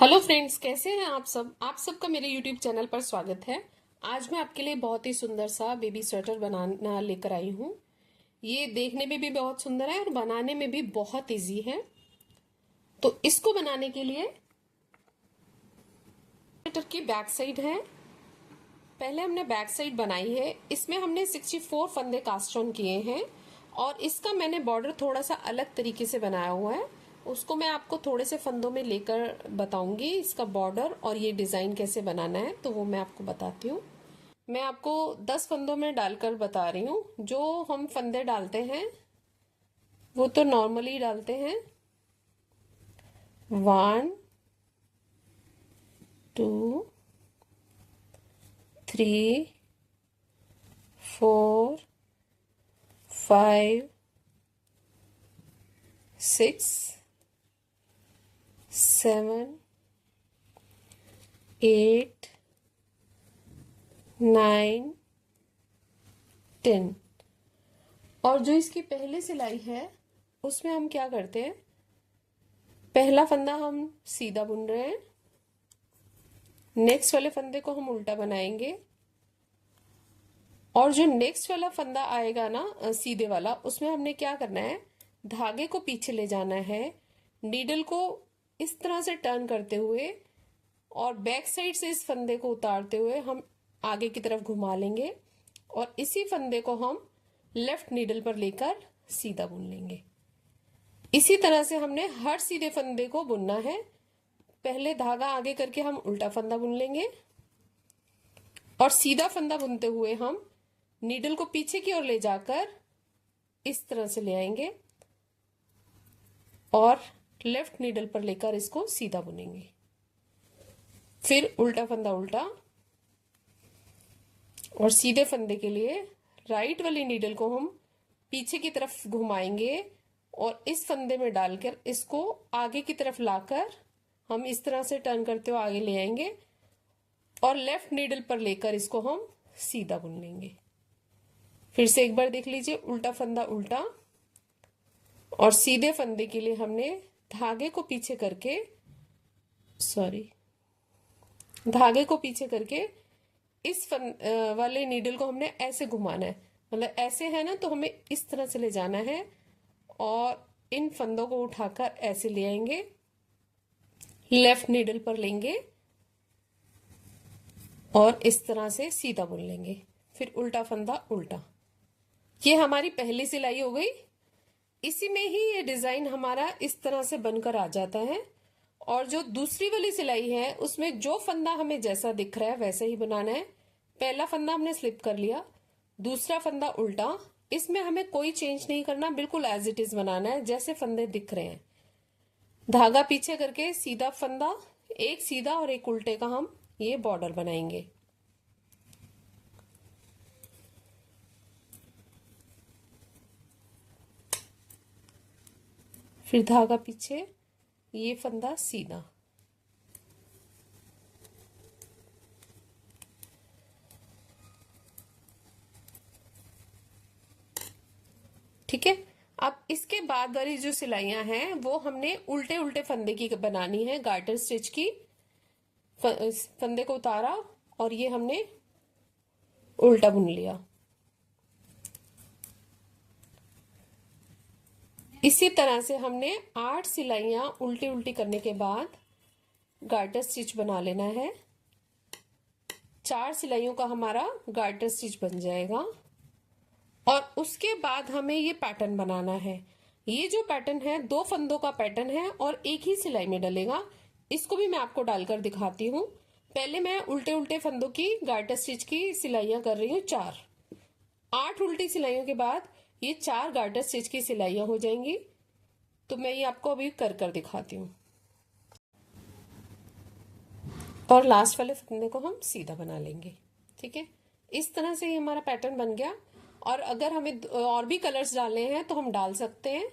Hello friends, कैसे हैं आप सब। आप सबका मेरे यूट्यूब चैनल पर स्वागत है। आज मैं आपके लिए बहुत ही सुंदर सा बेबी स्वेटर बनाना लेकर आई हूँ। ये देखने में भी बहुत सुंदर है और बनाने में भी बहुत इजी है। तो इसको बनाने के लिए स्वेटर की बैक साइड है। पहले हमने बैक साइड बनाई है। इसमें हमने 64 फंदे कास्ट ऑन किए हैं और इसका मैंने बॉर्डर थोड़ा सा अलग तरीके से बनाया हुआ है। उसको मैं आपको थोड़े से फंदों में लेकर बताऊंगी, इसका बॉर्डर और ये डिजाइन कैसे बनाना है, तो वो मैं आपको बताती हूँ। मैं आपको 10 फंदों में डालकर बता रही हूँ। जो हम फंदे डालते हैं वो तो नॉर्मली डालते हैं 1 2 3 4 5 6 7 8 9 10। और जो इसकी पहली सिलाई है उसमें हम क्या करते हैं, पहला फंदा हम सीधा बुन रहे हैं, नेक्स्ट वाले फंदे को हम उल्टा बनाएंगे और जो नेक्स्ट वाला फंदा आएगा ना सीधे वाला, उसमें हमने क्या करना है, धागे को पीछे ले जाना है, नीडल को इस तरह से टर्न करते हुए और बैक साइड से इस फंदे को उतारते हुए हम आगे की तरफ घुमा लेंगे और इसी फंदे को हम लेफ्ट नीडल पर लेकर सीधा बुन लेंगे। इसी तरह से हमने हर सीधे फंदे को बुनना है। पहले धागा आगे करके हम उल्टा फंदा बुन लेंगे और सीधा फंदा बुनते हुए हम नीडल को पीछे की ओर ले जाकर इस तरह से ले आएंगे और लेफ्ट नीडल पर लेकर इसको सीधा बुनेंगे। फिर उल्टा फंदा उल्टा और सीधे फंदे के लिए राइट वाली नीडल को हम पीछे की तरफ घुमाएंगे और इस फंदे में डालकर इसको आगे की तरफ लाकर हम इस तरह से टर्न करते हुए आगे ले आएंगे और लेफ्ट नीडल पर लेकर इसको हम सीधा बुन लेंगे। फिर से एक बार देख लीजिए, उल्टा फंदा उल्टा और सीधे फंदे के लिए हमने धागे को पीछे करके धागे को पीछे करके इस वाले नीडल को हमने ऐसे घुमाना है, मतलब ऐसे है ना, तो हमें इस तरह से ले जाना है और इन फंदों को उठाकर ऐसे ले आएंगे, लेफ्ट नीडल पर लेंगे और इस तरह से सीधा बुन लेंगे। फिर उल्टा फंदा उल्टा। ये हमारी पहली सिलाई हो गई। इसी में ही ये डिजाइन हमारा इस तरह से बनकर आ जाता है। और जो दूसरी वाली सिलाई है उसमें जो फंदा हमें जैसा दिख रहा है वैसे ही बनाना है। पहला फंदा हमने स्लिप कर लिया, दूसरा फंदा उल्टा, इसमें हमें कोई चेंज नहीं करना, बिल्कुल एज इट इज बनाना है जैसे फंदे दिख रहे हैं। धागा पीछे करके सीधा फंदा, एक सीधा और एक उल्टे का हम ये बॉर्डर बनाएंगे। फिर धागा पीछे, ये फंदा सीधा। ठीक है। अब इसके बाद वाली जो सिलाइयां हैं वो हमने उल्टे उल्टे फंदे की बनानी है, गार्टर स्टिच की। फंदे को उतारा और ये हमने उल्टा बुन लिया। इसी तरह से हमने 8 सिलाइयां उल्टी उल्टी करने के बाद गार्टर स्टिच बना लेना है। 4 सिलाइयों का हमारा गार्टर स्टिच बन जाएगा और उसके बाद हमें ये पैटर्न बनाना है। ये जो पैटर्न है 2 फंदों का पैटर्न है और एक ही सिलाई में डलेगा। इसको भी मैं आपको डालकर दिखाती हूँ। पहले मैं उल्टे उल्टे फंदों की गार्टर स्टिच की सिलाइयां कर रही हूँ 4। 8 उल्टी सिलाइयों के बाद ये 4 गार्टर स्टिच की सिलाइयां हो जाएंगी। तो मैं ये आपको अभी कर कर दिखाती हूँ और लास्ट वाले फंदे को हम सीधा बना लेंगे। ठीक है, इस तरह से ये हमारा पैटर्न बन गया। और अगर हमें और भी कलर्स डालने हैं तो हम डाल सकते हैं।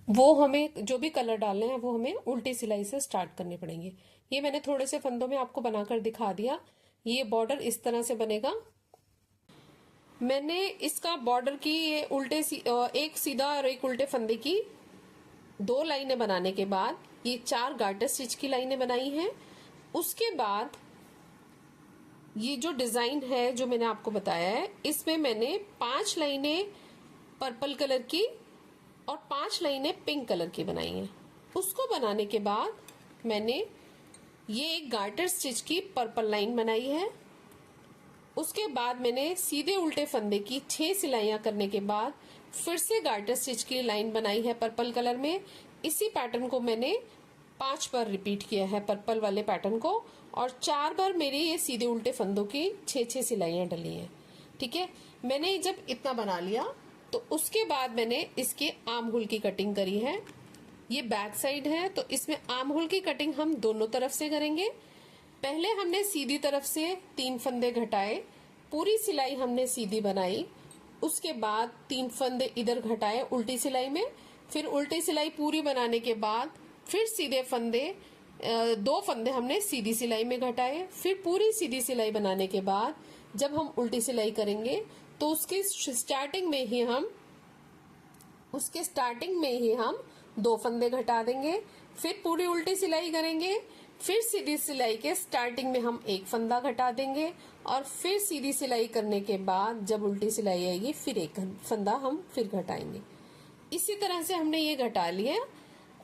वो हमें जो भी कलर डालने हैं वो हमें उल्टी सिलाई से स्टार्ट करने पड़ेंगे। ये मैंने थोड़े से फंदों में आपको बनाकर दिखा दिया। ये बॉर्डर इस तरह से बनेगा। मैंने इसका बॉर्डर की ये उल्टे एक सीधा और एक उल्टे फंदे की 2 लाइनें बनाने के बाद ये 4 गार्टर स्टिच की लाइनें बनाई हैं। उसके बाद ये जो डिजाइन है जो मैंने आपको बताया है, इसमें मैंने 5 लाइनें पर्पल कलर की और 5 लाइनें पिंक कलर की बनाई हैं। उसको बनाने के बाद मैंने ये एक गार्टर स्टिच की पर्पल लाइन बनाई है। उसके बाद मैंने सीधे उल्टे फंदे की 6 सिलाइयां करने के बाद फिर से गार्टर स्टिच की लाइन बनाई है पर्पल कलर में। इसी पैटर्न को मैंने 5 बार रिपीट किया है, पर्पल वाले पैटर्न को, और 4 बार मेरे ये सीधे उल्टे फंदों की 6-6 सिलाइयां डली हैं। ठीक है, मैंने जब इतना बना लिया तो उसके बाद मैंने इसके आर्म होल की कटिंग करी है। ये बैक साइड है तो इसमें आर्म होल की कटिंग हम दोनों तरफ से करेंगे। पहले हमने सीधी तरफ से 3 फंदे घटाए, पूरी सिलाई हमने सीधी बनाई। उसके बाद 3 फंदे इधर घटाए उल्टी सिलाई में, फिर उल्टी सिलाई पूरी बनाने के बाद फिर सीधे फंदे 2 फंदे हमने सीधी सिलाई में घटाए। फिर पूरी सीधी सिलाई बनाने के बाद जब हम उल्टी सिलाई करेंगे तो उसके स्टार्टिंग में ही हम 2 फंदे घटा देंगे। फिर पूरी उल्टी सिलाई करेंगे, फिर सीधी सिलाई के स्टार्टिंग में हम 1 फंदा घटा देंगे, और फिर सीधी सिलाई करने के बाद जब उल्टी सिलाई आएगी फिर 1 फंदा हम फिर घटाएंगे। इसी तरह से हमने ये घटा लिया।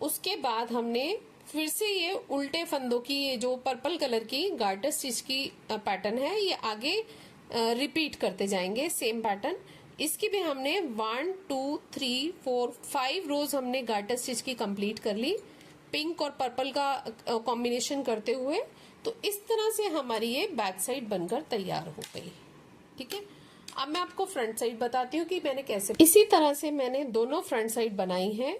उसके बाद हमने फिर से ये उल्टे फंदों की, ये जो पर्पल कलर की गार्टर स्टिच की पैटर्न है, ये आगे रिपीट करते जाएंगे सेम पैटर्न। इसकी भी हमने 1 2 3 4 5 रोज हमने गार्टर स्टिच की कंप्लीट कर ली, पिंक और पर्पल का कॉम्बिनेशन करते हुए। तो इस तरह से हमारी ये बैक साइड बनकर तैयार हो गई। ठीक है, अब मैं आपको फ्रंट साइड बताती हूँ कि मैंने कैसे। इसी तरह से मैंने दोनों फ्रंट साइड बनाई है।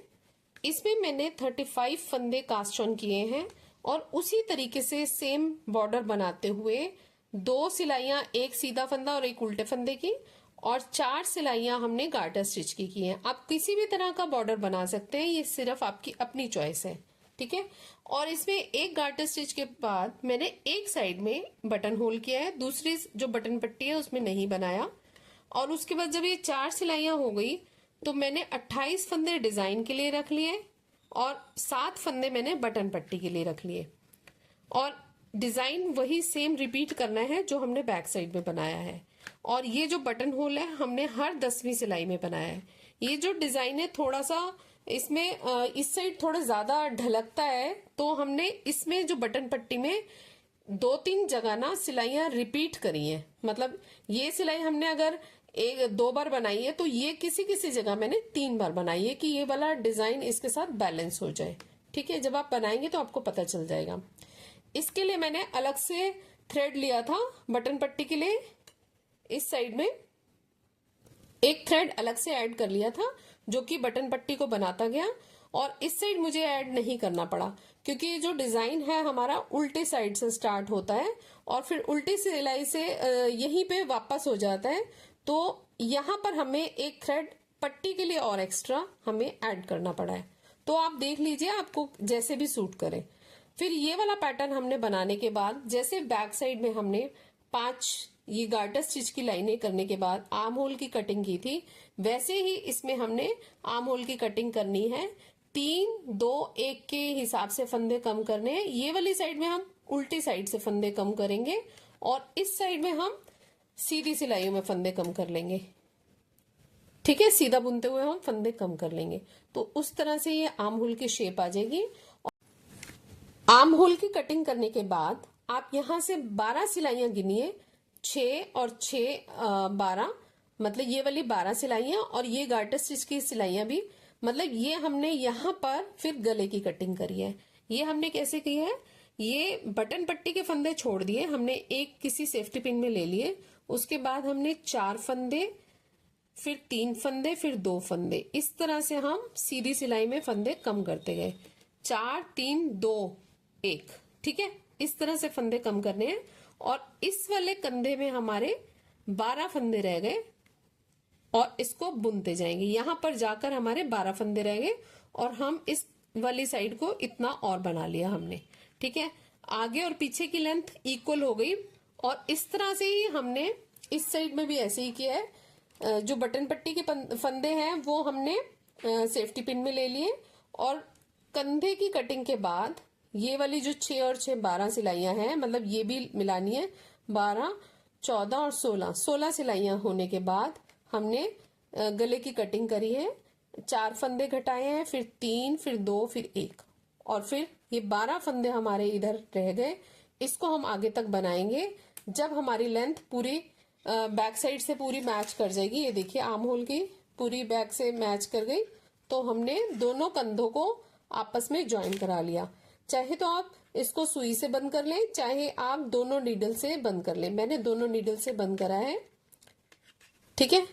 इसमें मैंने 35 फंदे कास्ट ऑन किए हैं और उसी तरीके से सेम बॉर्डर बनाते हुए 2 सिलाइयां, एक सीधा फंदा और एक उल्टे फंदे की, और 4 सिलाइयां हमने गार्टर स्टिच की हैं। आप किसी भी तरह का बॉर्डर बना सकते हैं, ये सिर्फ आपकी अपनी चॉइस है। ठीक है, और इसमें एक गार्टर स्टिच के बाद मैंने एक साइड में बटन होल किया है, दूसरी जो बटन पट्टी है उसमें नहीं बनाया। और उसके बाद जब ये 4 सिलाइयां हो गई तो मैंने 28 फंदे डिजाइन के लिए रख लिए और 7 फंदे मैंने बटन पट्टी के लिए रख लिए, और डिजाइन वही सेम रिपीट करना है जो हमने बैक साइड में बनाया है। और ये जो बटन होल है हमने हर 10वीं सिलाई में बनाया है। ये जो डिजाइन है थोड़ा सा इसमें इस साइड थोड़ा ज्यादा ढलकता है, तो हमने इसमें जो बटन पट्टी में 2-3 जगह ना सिलाइयां रिपीट करी हैं। मतलब ये सिलाई हमने अगर 1-2 बार बनाई है तो ये किसी जगह मैंने 3 बार बनाई है कि ये वाला डिजाइन इसके साथ बैलेंस हो जाए। ठीक है, जब आप बनाएंगे तो आपको पता चल जाएगा। इसके लिए मैंने अलग से थ्रेड लिया था बटन पट्टी के लिए, इस साइड में एक थ्रेड अलग से ऐड कर लिया था जो कि बटन पट्टी को बनाता गया, और इस साइड मुझे ऐड नहीं करना पड़ा क्योंकि ये जो डिजाइन है हमारा उल्टे साइड से स्टार्ट होता है और फिर उल्टी सिलाई से यहीं पे वापस हो जाता है। तो यहाँ पर हमें एक थ्रेड पट्टी के लिए और एक्स्ट्रा हमें ऐड करना पड़ा है। तो आप देख लीजिए आपको जैसे भी सूट करे। फिर ये वाला पैटर्न हमने बनाने के बाद जैसे बैक साइड में हमने 5 ये गार्टर स्टिच की लाइनें करने के बाद आर्म होल की कटिंग की थी, वैसे ही इसमें हमने आर्म होल की कटिंग करनी है। 3 2 1 के हिसाब से फंदे कम करने हैं। ये वाली साइड में हम उल्टी साइड से फंदे कम करेंगे और इस साइड में हम सीधी सिलाइयों में फंदे कम कर लेंगे। ठीक है, सीधा बुनते हुए हम फंदे कम कर लेंगे। तो उस तरह से ये आर्म होल की शेप आ जाएगी। आर्म होल की कटिंग करने के बाद आप यहां से 12 सिलाइयां गिनिए, 6 और 6 12, मतलब ये वाली 12 सिलाइयां और ये गार्टर स्टिच की सिलाइयां भी, मतलब ये हमने यहाँ पर फिर गले की कटिंग करी है। ये हमने कैसे की है, ये बटन पट्टी के फंदे छोड़ दिए हमने, एक किसी सेफ्टी पिन में ले लिए, उसके बाद हमने 4 फंदे, फिर 3 फंदे, फिर 2 फंदे, इस तरह से हम सीधी सिलाई में फंदे कम करते गए। 4 3 2 1, ठीक है, इस तरह से फंदे कम करने हैं। और इस वाले कंधे में हमारे 12 फंदे रह गए और इसको बुनते जाएंगे। यहां पर जाकर हमारे 12 फंदे रह गए और हम इस वाली साइड को इतना और बना लिया हमने। ठीक है, आगे और पीछे की लेंथ इक्वल हो गई और इस तरह से ही हमने इस साइड में भी ऐसे ही किया है। जो बटन पट्टी के फंदे हैं वो हमने सेफ्टी पिन में ले लिए और कंधे की कटिंग के बाद ये वाली जो 6 और 6 12 सिलाइयां हैं, मतलब ये भी मिलानी है। 12, 14 और 16 सिलाइयां होने के बाद हमने गले की कटिंग करी है। 4 फंदे घटाए हैं, फिर 3, फिर 2, फिर 1, और फिर ये 12 फंदे हमारे इधर रह गए। इसको हम आगे तक बनाएंगे जब हमारी लेंथ पूरी बैक साइड से पूरी मैच कर जाएगी। ये देखिए आर्म होल की पूरी बैक से मैच कर गई, तो हमने दोनों कंधों को आपस में ज्वाइन करा लिया। चाहे तो आप इसको सुई से बंद कर लें, चाहे आप दोनों नीडल से बंद कर लें। मैंने दोनों नीडल से बंद करा है, ठीक है।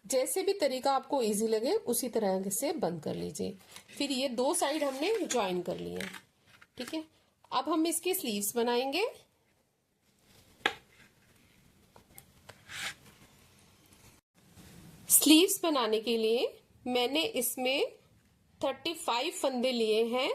जैसे भी तरीका आपको इजी लगे उसी तरह से बंद कर लीजिए। फिर ये 2 साइड हमने ज्वाइन कर लिए, ठीक है। अब हम इसकी स्लीव्स बनाएंगे। स्लीव्स बनाने के लिए मैंने इसमें 35 फंदे लिए हैं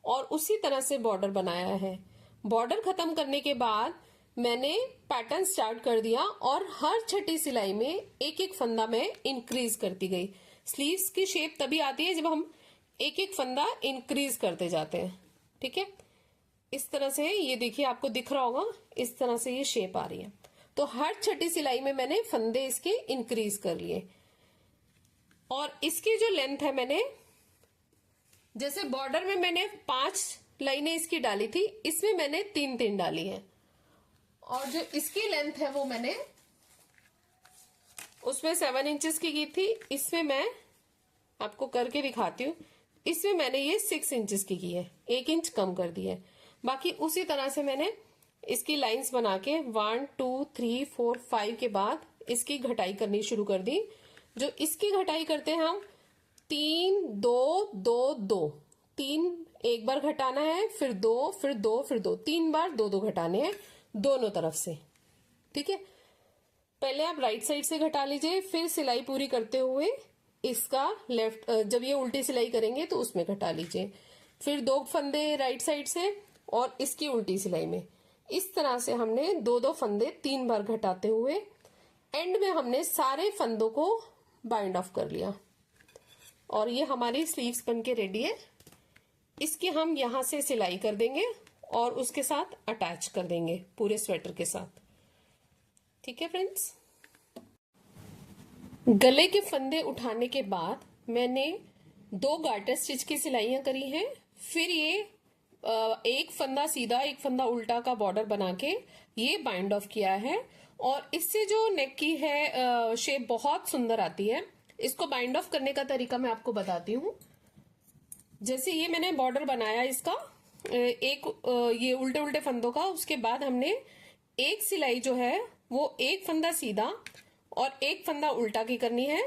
और उसी तरह से बॉर्डर बनाया है। बॉर्डर खत्म करने के बाद मैंने पैटर्न स्टार्ट कर दिया और हर छठी सिलाई में एक एक फंदा मैं इंक्रीज करती गई। स्लीव्स की शेप तभी आती है जब हम एक एक फंदा इंक्रीज करते जाते हैं, ठीक है। इस तरह से ये देखिए, आपको दिख रहा होगा, इस तरह से ये शेप आ रही है। तो हर छठी सिलाई में मैंने फंदे इसके इंक्रीज कर लिए। और इसकी जो लेंथ है, मैंने जैसे बॉर्डर में मैंने 5 लाइनें इसकी डाली थी, इसमें मैंने 3-3 डाली है। और जो इसकी लेंथ है वो मैंने उसमें 7 इंचेस की थी, इसमें मैं आपको करके दिखाती हूँ। इसमें मैंने ये 6 इंचेस की है, 1 इंच कम कर दी है। बाकी उसी तरह से मैंने इसकी लाइंस बना के 1 2 3 4 5 के बाद इसकी घटाई करनी शुरू कर दी। जो इसकी घटाई करते हैं हम 3 2 2 2, 3 एक बार घटाना है, फिर 2 फिर 2 फिर 2, 3 बार 2 2 घटाने हैं दोनों तरफ से, ठीक है। पहले आप राइट साइड से घटा लीजिए, फिर सिलाई पूरी करते हुए इसका लेफ्ट, जब ये उल्टी सिलाई करेंगे तो उसमें घटा लीजिए। फिर 2 फंदे राइट साइड से और इसकी उल्टी सिलाई में। इस तरह से हमने 2-2 फंदे 3 बार घटाते हुए एंड में हमने सारे फंदों को बाइंड ऑफ कर लिया। और ये हमारी स्लीव्स बनके रेडी है। इसकी हम यहां से सिलाई कर देंगे और उसके साथ अटैच कर देंगे पूरे स्वेटर के साथ, ठीक है फ्रेंड्स। गले के फंदे उठाने के बाद मैंने 2 गार्टर स्टिच की सिलाइयां करी हैं। फिर ये एक फंदा सीधा एक फंदा उल्टा का बॉर्डर बना के ये बाइंड ऑफ किया है। और इससे जो नेक की है शेप बहुत सुंदर आती है। इसको बाइंड ऑफ करने का तरीका मैं आपको बताती हूँ। जैसे ये मैंने बॉर्डर बनाया इसका एक ये उल्टे उल्टे फंदों का, उसके बाद हमने एक सिलाई जो है वो एक फंदा सीधा और एक फंदा उल्टा की करनी है।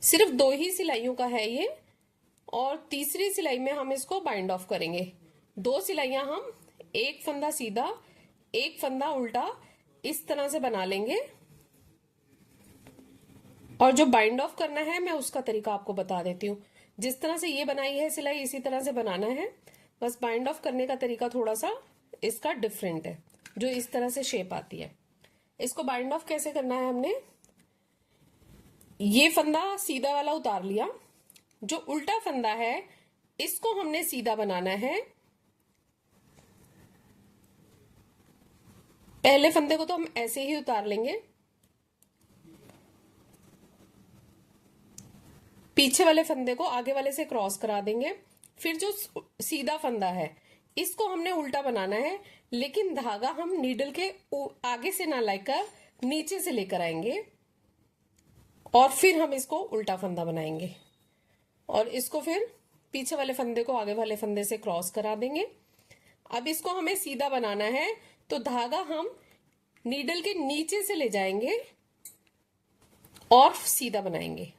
सिर्फ 2 ही सिलाइयों का है ये, और तीसरी सिलाई में हम इसको बाइंड ऑफ करेंगे। 2 सिलाइयां हम एक फंदा सीधा एक फंदा उल्टा इस तरह से बना लेंगे। और जो बाइंड ऑफ करना है मैं उसका तरीका आपको बता देती हूँ। जिस तरह से ये बनाई है सिलाई इसी तरह से बनाना है, बस बाइंड ऑफ करने का तरीका थोड़ा सा इसका डिफरेंट है। जो इस तरह से शेप आती है, इसको बाइंड ऑफ कैसे करना है, हमने ये फंदा सीधा वाला उतार लिया, जो उल्टा फंदा है इसको हमने सीधा बनाना है। पहले फंदे को तो हम ऐसे ही उतार लेंगे, पीछे वाले फंदे को आगे वाले से क्रॉस करा देंगे। फिर जो सीधा फंदा है इसको हमने उल्टा बनाना है, लेकिन धागा हम नीडल के आगे से ना लेकर नीचे से लेकर आएंगे और फिर हम इसको उल्टा फंदा बनाएंगे। और इसको फिर पीछे वाले फंदे को आगे वाले फंदे से क्रॉस करा देंगे। अब इसको हमें सीधा बनाना है, तो धागा हम नीडल के नीचे से ले जाएंगे और सीधा बनाएंगे।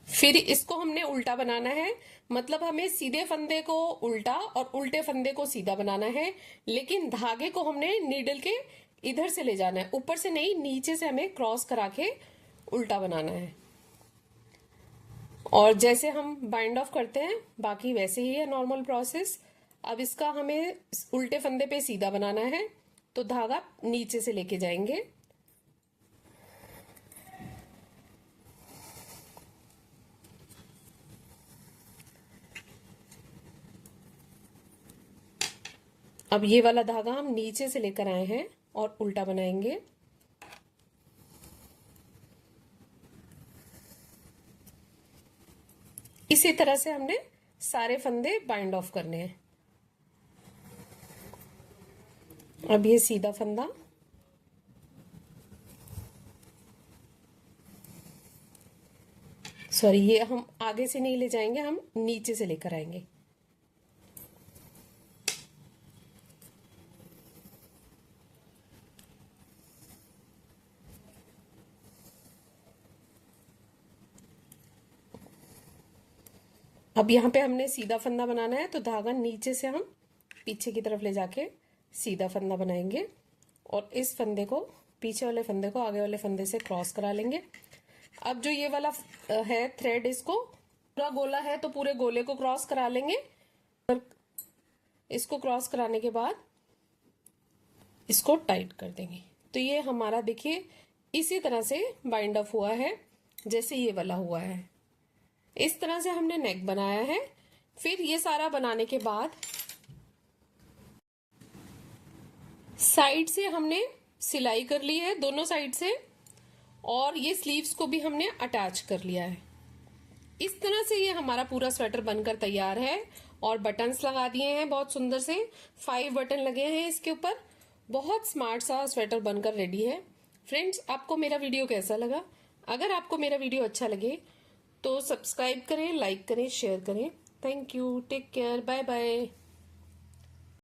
फिर इसको हमने उल्टा बनाना है, मतलब हमें सीधे फंदे को उल्टा और उल्टे फंदे को सीधा बनाना है, लेकिन धागे को हमने नीडल के इधर से ले जाना है, ऊपर से नहीं, नीचे से हमें क्रॉस करा के उल्टा बनाना है। और जैसे हम बाइंड ऑफ करते हैं बाकी वैसे ही है नॉर्मल प्रोसेस। अब इसका हमें उल्टे फंदे पे सीधा बनाना है, तो धागा नीचे से लेके जाएंगे। अब ये वाला धागा हम नीचे से लेकर आए हैं और उल्टा बनाएंगे। इसी तरह से हमने सारे फंदे बाइंड ऑफ करने हैं। अब ये सीधा फंदा, सॉरी ये हम आगे से नहीं ले जाएंगे, हम नीचे से लेकर आएंगे। अब यहाँ पे हमने सीधा फंदा बनाना है, तो धागा नीचे से हम पीछे की तरफ ले जाके सीधा फंदा बनाएंगे और इस फंदे को, पीछे वाले फंदे को आगे वाले फंदे से क्रॉस करा लेंगे। अब जो ये वाला है थ्रेड, इसको पूरा गोला है तो पूरे गोले को क्रॉस करा लेंगे। और इसको क्रॉस कराने के बाद इसको टाइट कर देंगे। तो ये हमारा देखिए इसी तरह से बाइंड अप हुआ है जैसे ये वाला हुआ है। इस तरह से हमने नेक बनाया है। फिर ये सारा बनाने के बाद साइड से हमने सिलाई कर ली है, दोनों साइड से, और ये स्लीव्स को भी हमने अटैच कर लिया है। इस तरह से ये हमारा पूरा स्वेटर बनकर तैयार है। और बटन्स लगा दिए हैं बहुत सुंदर से, 5 बटन लगे हैं इसके ऊपर। बहुत स्मार्ट सा स्वेटर बनकर रेडी है। फ्रेंड्स, आपको मेरा वीडियो कैसा लगा? अगर आपको मेरा वीडियो अच्छा लगे तो सब्सक्राइब करें, लाइक करें, शेयर करें। Thank you, take care, bye bye.